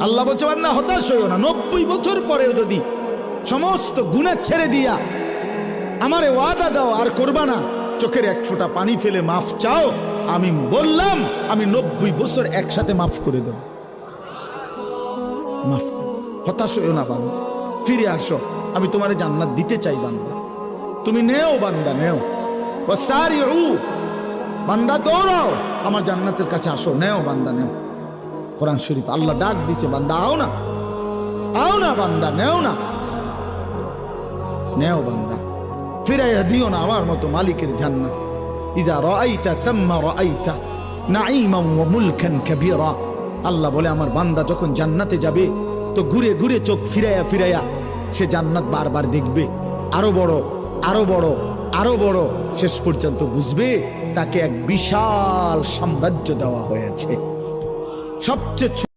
আল্লাহ বলছে বান্দা হতাশ হইও না, 90 বছর পরেও যদি সমস্ত গুনাহ ছেড়ে দিয়া আমারে ওয়াদা দাও আর করবা না, চোখের এক ফোঁটা পানি ফেলে মাফ চাও, আমি বললাম আমি 90 বছর একসাথে মাফ করে দেব। মাফ, হতাশ হইও না বান্দা, ফিরে আসো, আমি তোমারে জান্নাত দিতে চাই বান্দা, তুমি নেও বান্দা নেও। ওয়াসারিউ, বান্দা দৌড়াও আমার জান্নাতের কাছে আসো, নেও বান্দা নেও। কোরআন শরীফ আল্লাহ ডাক দিছে, বান্দা আও না, আও না বান্দা, নেও না, নেও বান্দা, ফিরাইয়া দিও না আমার মতো মালিকের জান্নাত। ইজা রাআইতা সাম্মা রাআইতা নাঈমান ওয়া মুলকান কাবীরা। আল্লাহ বলে আমার বান্দা যখন জান্নাতে যাবে তো ঘুরে ঘুরে চোখ ফিরাইয়া ফিরাইয়া সে জান্নাত বারবার দেখবে, আরো বড় আরো বড় আরো বড়, শেষ পর্যন্ত বুঝবে তাকে এক বিশাল সাম্রাজ্য দেওয়া হয়েছে, সবচেয়ে